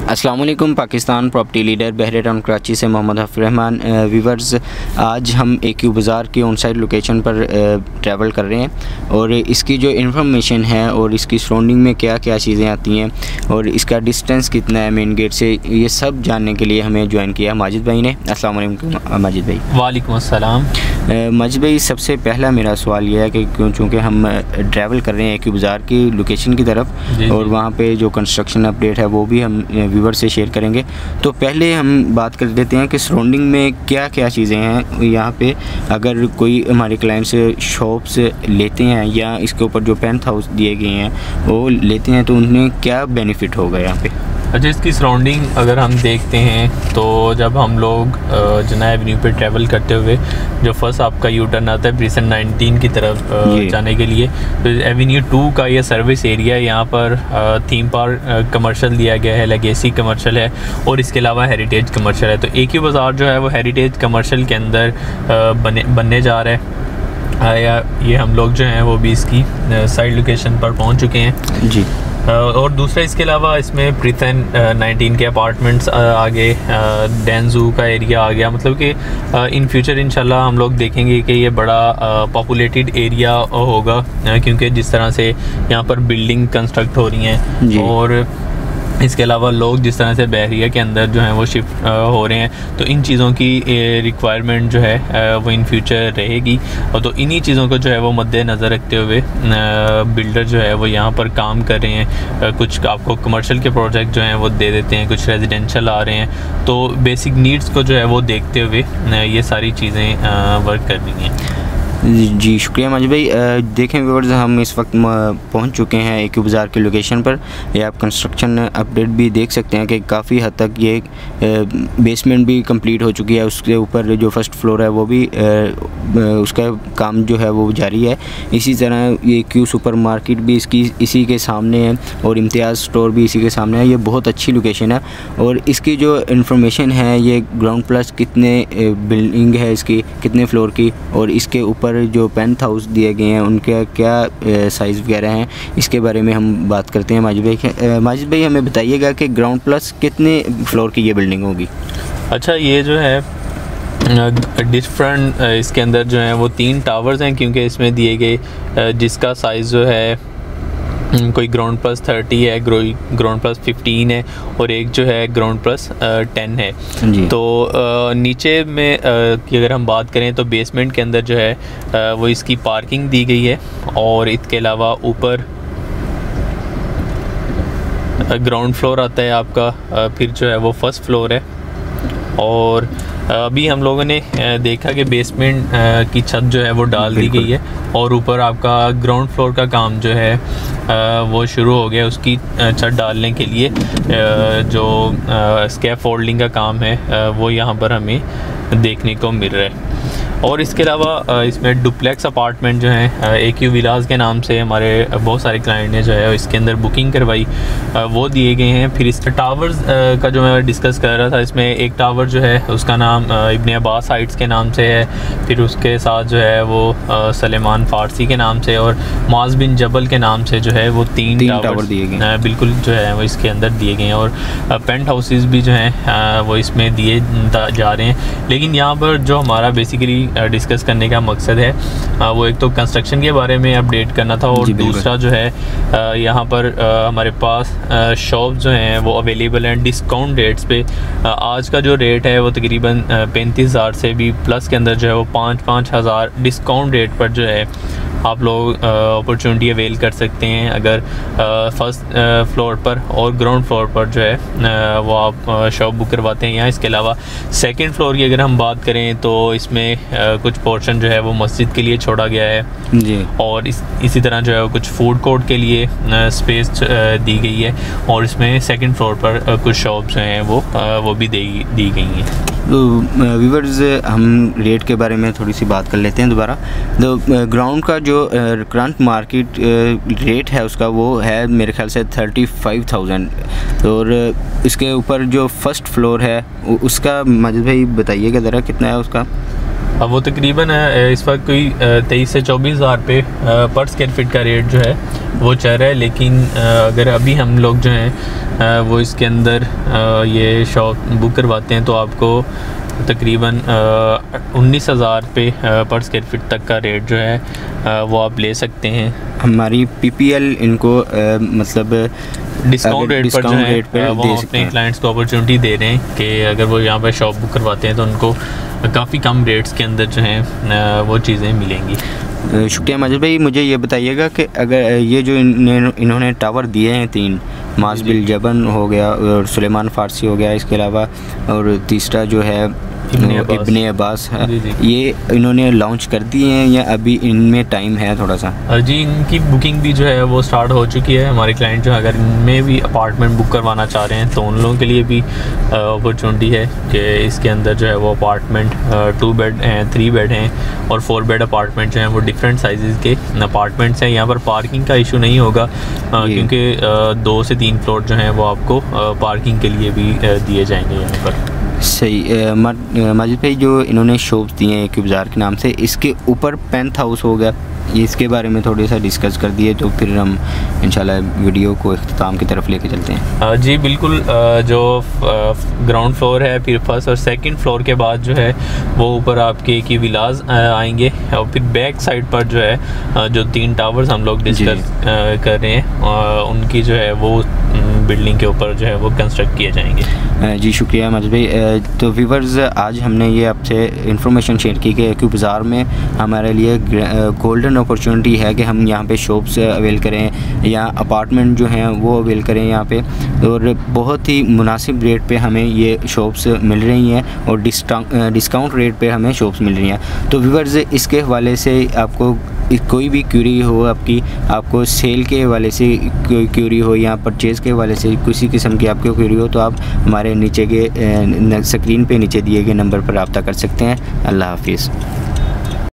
अस्सलाम वालेकुम। Pakistan property leader बहरे टाउन कराची से मोहम्मद हफ़ीज़ रहमान। व्यूवर्स, आज हम AQ बाज़ार की ऑन साइड लोकेशन पर ट्रैवल कर रहे हैं और इसकी जो इन्फॉर्मेशन है और इसकी सराउंडिंग में क्या क्या चीज़ें आती हैं और इसका डिस्टेंस कितना है मेन गेट से, ये सब जानने के लिए हमें ज्वाइन किया माजिद भाई ने। अस्सलाम वालेकुम माजिद भाई। वालेकुम अस्सलाम। माजिद भाई, सबसे पहला मेरा सवाल यह है कि चूँकि हम ट्रैवल कर रहे हैं AQ बाज़ार की लोकेशन की तरफ और वहाँ पे जो कंस्ट्रक्शन अपडेट है वो भी हम व्यूवर से शेयर करेंगे, तो पहले हम बात कर लेते हैं कि सराउंडिंग में क्या क्या चीज़ें हैं यहाँ पे। अगर कोई हमारे क्लाइंट से शॉप्स लेते हैं या इसके ऊपर जो पेंट हाउस दिए गए हैं वो लेते हैं तो उन्हें क्या बेनिफिट होगा यहाँ पे? अच्छा, इसकी सराउंडिंग अगर हम देखते हैं तो जब हम लोग जना एवेन्यू पे ट्रैवल करते हुए जो फर्स्ट आपका यू टर्न आता है प्रीसेंट 19 की तरफ जाने के लिए, तो एवेन्यू 2 का ये सर्विस एरिया है। यहाँ पर थीम पार्क कमर्शियल दिया गया है, लेगेसी कमर्शियल है और इसके अलावा हेरिटेज कमर्शियल है। तो AQ बाज़ार जो है वो हेरिटेज कमर्शियल के अंदर बनने जा रहा है। ये हम लोग जो हैं वो भी इसकी साइड लोकेशन पर पहुँच चुके हैं जी। और दूसरा इसके अलावा इसमें प्रीसेंट 19 के अपार्टमेंट्स आगे, डेंजू का एरिया आ गया। मतलब कि इन फ्यूचर इंशाल्लाह हम लोग देखेंगे कि ये बड़ा पॉपुलेटेड एरिया होगा, क्योंकि जिस तरह से यहाँ पर बिल्डिंग कंस्ट्रक्ट हो रही हैं और इसके अलावा लोग जिस तरह से बहरिया के अंदर जो हैं वो शिफ्ट हो रहे हैं, तो इन चीज़ों की रिक्वायरमेंट जो है वो इन फ्यूचर रहेगी। और तो इन्हीं चीज़ों को जो है वो मद्देनज़र रखते हुए बिल्डर जो है वो यहाँ पर काम कर रहे हैं। कुछ आपको कमर्शियल के प्रोजेक्ट जो हैं वो दे देते हैं, कुछ रेजिडेंशियल आ रहे हैं, तो बेसिक नीड्स को जो है वो देखते हुए ये सारी चीज़ें वर्क कर रही हैं। जी शुक्रिया माजिद भाई। देखें व्यूअर्स, हम इस वक्त पहुंच चुके हैं AQ बाज़ार की लोकेशन पर। ये आप कंस्ट्रक्शन अपडेट भी देख सकते हैं कि काफ़ी हद तक ये बेसमेंट भी कंप्लीट हो चुकी है। उसके ऊपर जो फर्स्ट फ्लोर है वो भी उसका काम जो है वो जारी है। इसी तरह ये AQ सुपर मार्केट भी इसी के सामने है और इम्तियाज़ स्टोर भी इसी के सामने है। ये बहुत अच्छी लोकेशन है और इसकी जो इन्फॉर्मेशन है, ये ग्राउंड प्लस कितने बिल्डिंग है, इसकी कितने फ्लोर की, और इसके ऊपर जो पेंट हाउस दिए गए हैं उनके क्या साइज़ वगैरह हैं, इसके बारे में हम बात करते हैं। माजिद भाई हमें बताइएगा कि ग्राउंड प्लस कितने फ्लोर की ये बिल्डिंग होगी? अच्छा, ये जो है डिफरेंट इसके अंदर जो है वो 3 टावर्स हैं, क्योंकि इसमें दिए गए जिसका साइज़ जो है कोई ग्राउंड प्लस 30 है, ग्राउंड प्लस 15 है और एक जो है ग्राउंड प्लस 10 है जी। तो नीचे में की अगर हम बात करें तो बेसमेंट के अंदर जो है वो इसकी पार्किंग दी गई है और इसके अलावा ऊपर ग्राउंड फ्लोर आता है आपका, फिर जो है वो फर्स्ट फ्लोर है। और अभी हम लोगों ने देखा कि बेसमेंट की छत जो है वो डाल दी गई है और ऊपर आपका ग्राउंड फ्लोर का काम जो है वो शुरू हो गया। उसकी छत डालने के लिए जो स्कैफोल्डिंग का काम है वो यहाँ पर हमें देखने को मिल रहा है। और इसके अलावा इसमें डुप्लेक्स अपार्टमेंट जो हैं AQ विलास के नाम से हमारे बहुत सारे क्लाइंट ने जो है इसके अंदर बुकिंग करवाई, वो दिए गए हैं। फिर इस टावर्स का जो मैं डिस्कस कर रहा था, इसमें एक टावर जो है उसका नाम इब्न अब्बास हाइट्स के नाम से है, फिर उसके साथ जो है वो सलेमान फ़ारसी के नाम से और माज बिन जबल के नाम से जो है वो तीन टावर दिए गए बिल्कुल जो है वो इसके अंदर दिए गए हैं। और पेंट हाउसेस भी जो हैं वो इसमें दिए जा रहे हैं। लेकिन यहाँ पर जो हमारा बेसिकली डिस्कस करने का मकसद है वो एक तो कंस्ट्रक्शन के बारे में अपडेट करना था और दूसरा जो है यहाँ पर हमारे पास शॉप जो हैं वो अवेलेबल हैं डिस्काउंट रेट्स पे। आज का जो रेट है वो तकरीबन 35,000 से भी प्लस के अंदर जो है वो 5-5 हज़ार डिस्काउंट रेट पर जो है आप लोग अपॉर्चुनिटी अवेल कर सकते हैं अगर फर्स्ट फ्लोर पर और ग्राउंड फ्लोर पर जो है वो आप शॉप बुक करवाते हैं। यहाँ इसके अलावा सेकंड फ्लोर की अगर हम बात करें तो इसमें कुछ पोर्शन जो है वो मस्जिद के लिए छोड़ा गया है जी। और इसी तरह जो है कुछ फूड कोर्ट के लिए स्पेस दी गई है और इसमें सेकंड फ्लोर पर कुछ शॉप्स हैं वो भी दी गई हैं। तो व्यूअर्स, हम रेट के बारे में थोड़ी सी बात कर लेते हैं दोबारा। तो ग्राउंड का जो करंट मार्केट रेट है उसका वो है मेरे ख्याल से 35,000 और इसके ऊपर जो फर्स्ट फ्लोर है उसका माजिद भाई बताइएगा ज़रा कितना है उसका? अब वो तकरीबन इस वक्त कोई 23 से 24 हज़ार पे पर स्क्वायर फीट का रेट जो है वो चल रहा है। लेकिन अगर अभी हम लोग जो हैं वो इसके अंदर ये शॉप बुक करवाते हैं तो आपको तकरीबन 19,000 पे पर स्क्वायर फीट तक का रेट जो है वो आप ले सकते हैं। हमारी PPL इनको मतलब डिस्काउंट रेट पर जो है वो अपने क्लाइंट्स को अपॉर्चुनिटी दे रहे हैं कि अगर वो यहाँ पर शॉप बुक करवाते हैं तो उनको काफ़ी कम रेट्स के अंदर जो हैं वो चीज़ें मिलेंगी। शुक्रिया माजिद भाई। मुझे ये बताइएगा कि अगर ये जो इन्होंने टावर दिए हैं 3, मासबिल जबन हो गया और सुलेमान फ़ारसी हो गया, इसके अलावा और तीसरा जो है इब्ने अब्बास है, ये इन्होंने लॉन्च कर दिए हैं या अभी इनमें टाइम है थोड़ा सा? जी, इनकी बुकिंग भी जो है वो स्टार्ट हो चुकी है। हमारे क्लाइंट जो अगर इनमें भी अपार्टमेंट बुक करवाना चाह रहे हैं तो उन लोगों के लिए भी अपॉर्चुनिटी है कि इसके अंदर जो है वो अपार्टमेंट 2 बेड हैं, 3 बेड हैं और 4 बेड अपार्टमेंट जो हैं वो डिफरेंट साइज़ के अपार्टमेंट्स हैं। यहाँ पर पार्किंग का इशू नहीं होगा क्योंकि 2 से 3 फ्लोर जो हैं वो आपको पार्किंग के लिए भी दिए जाएंगे यहाँ पर। सही। माजिद भाई, जो इन्होंने शॉप्स दिए हैं एक्यू बाज़ार के नाम से, इसके ऊपर पेंथ हाउस हो गया, इसके बारे में थोड़ा सा डिस्कस कर दिए तो फिर हम इंशाल्लाह वीडियो को इख्तिताम की तरफ लेके चलते हैं। जी बिल्कुल। जो ग्राउंड फ्लोर है, फिर फर्स्ट और सेकंड फ्लोर के बाद जो है वो ऊपर आपके एक ही विलाज आएंगे और फिर बैक साइड पर जो है जो 3 टावर्स हम लोग डिस्कस कर रहे हैं उनकी जो है वो बिल्डिंग के ऊपर जो है वो कंस्ट्रक्ट किए जाएंगे। जी शुक्रिया माजिद भाई। तो व्यूअर्स, आज हमने ये आपसे इंफॉर्मेशन शेयर की कि एक्यू बाज़ार में हमारे लिए गोल्डन अपॉर्चुनिटी है कि हम यहाँ पे शॉप्स अवेल करें या अपार्टमेंट जो हैं वो अवेल करें यहाँ पे, और बहुत ही मुनासिब रेट पे हमें ये शॉप्स मिल रही हैं और डिस्काउंट रेट पे हमें शॉप्स मिल रही हैं। तो व्यूअर्स, इसके हवाले से आपको कोई भी क्यूरी हो, आपको सेल के हवाले से कोई क्यूरी हो या परचेज़ के हवाले से किसी किस्म की आपको क्यूरी हो तो आप हमारे नीचे के स्क्रीन पे नीचे दिए गए नंबर पर रब्ता कर सकते हैं। अल्लाह हाफिज़।